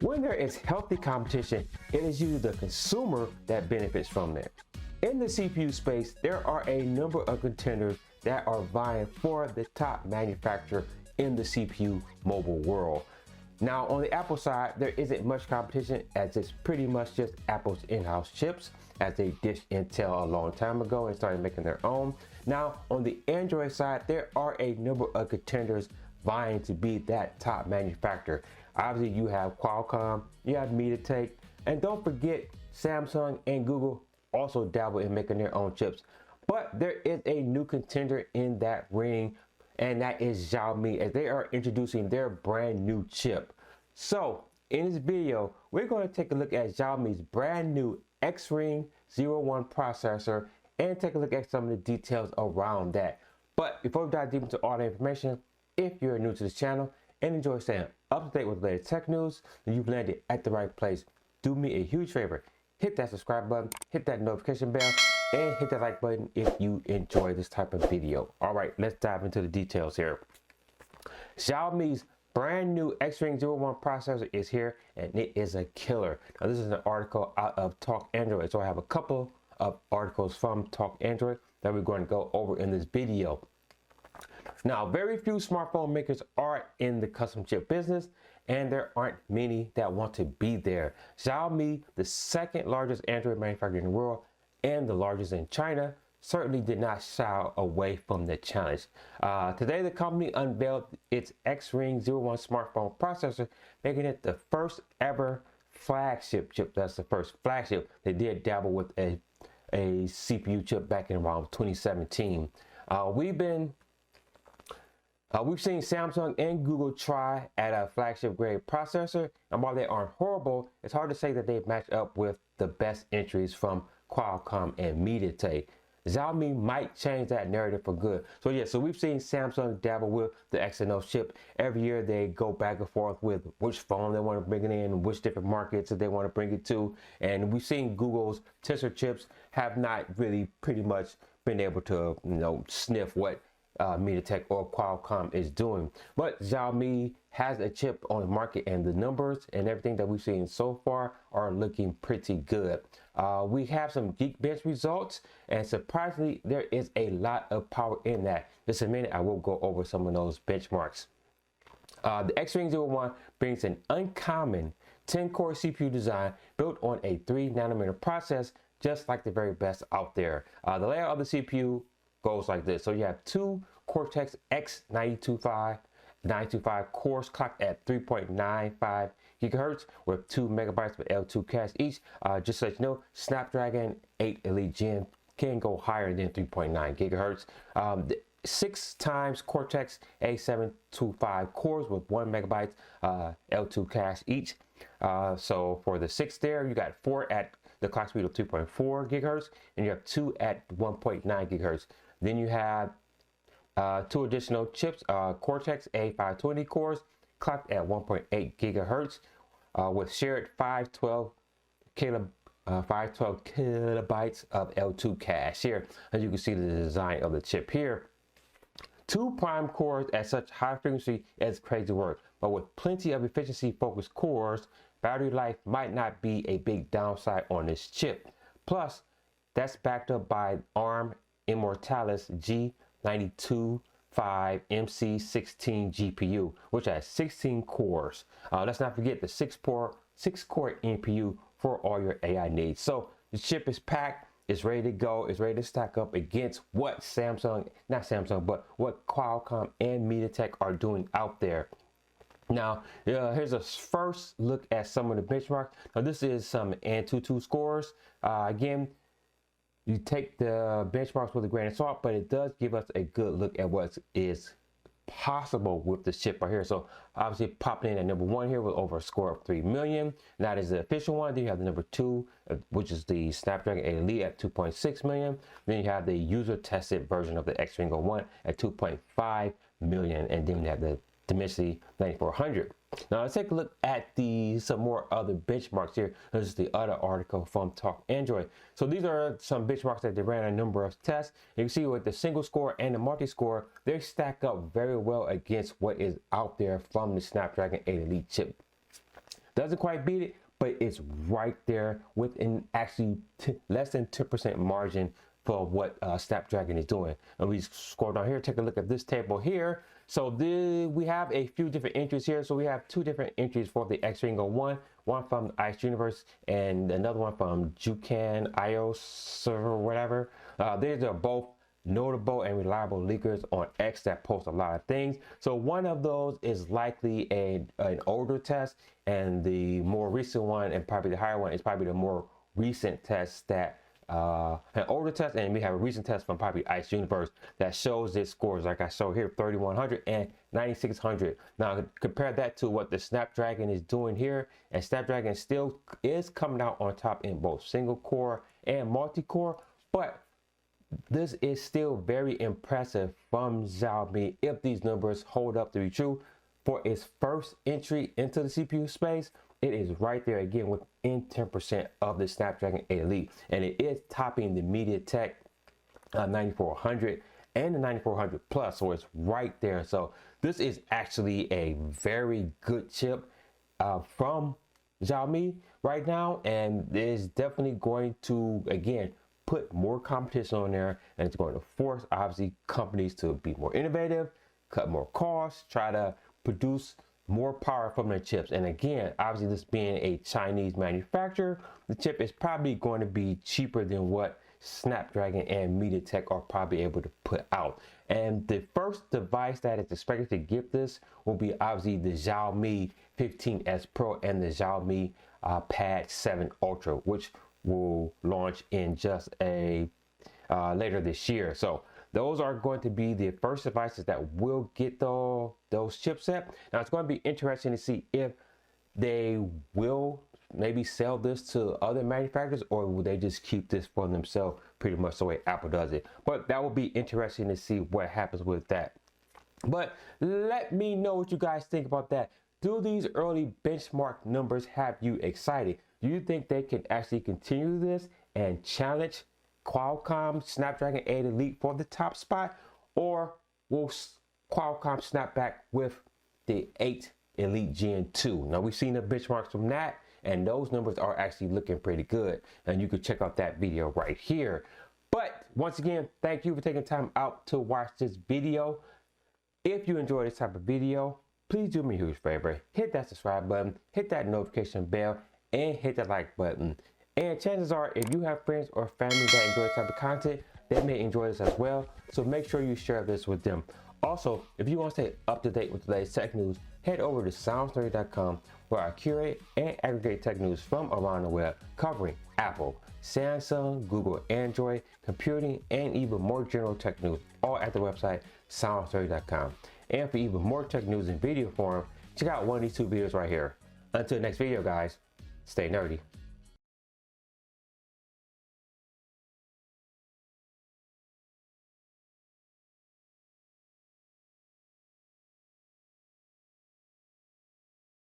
When there is healthy competition, it is usually the consumer that benefits from it. In the CPU space, there are a number of contenders that are vying for the top manufacturer in the CPU mobile world. Now, on the Apple side, there isn't much competition as it's pretty much just Apple's in-house chips, as they ditched Intel a long time ago and started making their own. Now, on the Android side, there are a number of contenders vying to be that top manufacturer. Obviously, you have Qualcomm, you have MediaTek, and don't forget Samsung and Google also dabble in making their own chips. But there is a new contender in that ring, and that is Xiaomi, as they are introducing their brand new chip. So in this video, we're going to take a look at Xiaomi's brand new XRING 01 processor and take a look at some of the details around that. But before we dive deep into all the information, if you're new to this channel and enjoy staying up to date with the latest tech news, then you've landed at the right place. Do me a huge favor, hit that subscribe button, hit that notification bell, and hit that like button if you enjoy this type of video. All right, let's dive into the details here. Xiaomi's brand new XRING 01 processor is here, and it is a killer. Now, this is an article out of Talk Android, so I have a couple of articles from Talk Android that we're going to go over in this video. Now, very few smartphone makers are in the custom chip business, and there aren't many that want to be there. Xiaomi, the second largest Android manufacturer in the world and the largest in China, certainly did not shy away from the challenge. Today, the company unveiled its XRING 01 smartphone processor, making it the first ever flagship chip. That's the first flagship. They did dabble with a CPU chip back in around 2017. We've seen Samsung and Google try at a flagship grade processor, and while they aren't horrible, it's hard to say that they match up with the best entries from Qualcomm and MediaTek. Xiaomi might change that narrative for good. So yeah, so we've seen Samsung dabble with the Exynos chip. Every year they go back and forth with which phone they want to bring it in, which different markets that they want to bring it to. And we've seen Google's Tensor chips have not really pretty much been able to, sniff what MediaTek or Qualcomm is doing. But Xiaomi has a chip on the market, and the numbers and everything that we've seen so far are looking pretty good. We have some Geekbench results, and surprisingly, there is a lot of power in that. Just a minute, I will go over some of those benchmarks. The XRING 01 brings an uncommon 10-core CPU design built on a 3nm process, just like the very best out there. The layout of the CPU goes like this. So you have two Cortex X925 cores clocked at 3.95 gigahertz with 2 megabytes of L2 cache each. Just so you know, Snapdragon 8 Elite Gen can go higher than 3.9 gigahertz. 6 times Cortex A725 cores with 1 megabyte L2 cache each. So for the 6 there, you got 4 at the clock speed of 2.4 gigahertz, and you have 2 at 1.9 gigahertz. Then you have 2 additional chips, Cortex A520 cores clocked at 1.8 gigahertz with shared 512 kilobytes of L2 cache here. As you can see, the design of the chip here. 2 prime cores at such high frequency is crazy work, but with plenty of efficiency focused cores, battery life might not be a big downside on this chip. Plus, that's backed up by ARM Immortalis G925 MC16 GPU, which has 16 cores. Let's not forget the 6-core NPU for all your AI needs. So the chip is packed, it's ready to go, it's ready to stack up against what what Qualcomm and MediaTek are doing out there. Now, here's a first look at some of the benchmarks. Now, this is some Antutu scores. Again, you take the benchmarks with a grain of salt, but it does give us a good look at what is possible with this chip right here. So obviously popping in at number 1 here with over a score of 3 million. And that is the official one. Then you have the number 2, which is the Snapdragon 8 Elite at 2.6 million. Then you have the user tested version of the XRING 01 at 2.5 million. And then you have the Dimensity 9400. Now let's take a look at some more other benchmarks here. This is the other article from Talk Android. So these are some benchmarks that they ran a number of tests. You can see with the single score and the multi-score, they stack up very well against what is out there from the Snapdragon 8 Elite chip. Doesn't quite beat it, but it's right there within actually less than 10% margin for what Snapdragon is doing. And we scroll down here, take a look at this table here. So we have a few different entries here. So we have two different entries for the X-Ring one from Ice Universe and another one from Jukan iOS or whatever. These are both notable and reliable leakers on X that post a lot of things. So one of those is likely an older test, and the more recent one and probably the higher one is probably the more recent test that an older test, and we have a recent test from probably Ice Universe that shows its scores like I show here, 3100 and 9600. Now compare that to what the Snapdragon is doing here, and Snapdragon still is coming out on top in both single core and multi-core, but this is still very impressive from Xiaomi if these numbers hold up to be true. For its first entry into the CPU space, it is right there again within 10% of the Snapdragon 8 Elite, and it is topping the MediaTek 9400 and the 9400 Plus, so it's right there. So this is actually a very good chip from Xiaomi right now, and it is definitely going to again put more competition on there, and it's going to force obviously companies to be more innovative, cut more costs, try to produce more power from their chips. And again, obviously this being a Chinese manufacturer, the chip is probably going to be cheaper than what Snapdragon and MediaTek are probably able to put out. And the first device that is expected to get this will be obviously the Xiaomi 15S Pro and the Xiaomi Pad 7 Ultra, which will launch in just a later this year. So those are going to be the first devices that will get those chipset. Now it's going to be interesting to see if they will maybe sell this to other manufacturers, or will they just keep this for themselves, pretty much the way Apple does it. But that will be interesting to see what happens with that. But let me know what you guys think about that. Do these early benchmark numbers have you excited? Do you think they can actually continue this and challenge Qualcomm Snapdragon 8 Elite for the top spot, or will Qualcomm snap back with the 8 Elite Gen 2? Now we've seen the benchmarks from that, and those numbers are actually looking pretty good, and you can check out that video right here. But once again, thank you for taking time out to watch this video. If you enjoy this type of video, please do me a huge favor, hit that subscribe button, hit that notification bell, and hit that like button. And chances are, if you have friends or family that enjoy this type of content, they may enjoy this as well. So make sure you share this with them. Also, if you want to stay up to date with today's tech news, head over to SoundsNerdy.com, where I curate and aggregate tech news from around the web, covering Apple, Samsung, Google, Android, computing, and even more general tech news, all at the website SoundsNerdy.com. And for even more tech news in video form, check out one of these two videos right here. Until next video, guys, stay nerdy.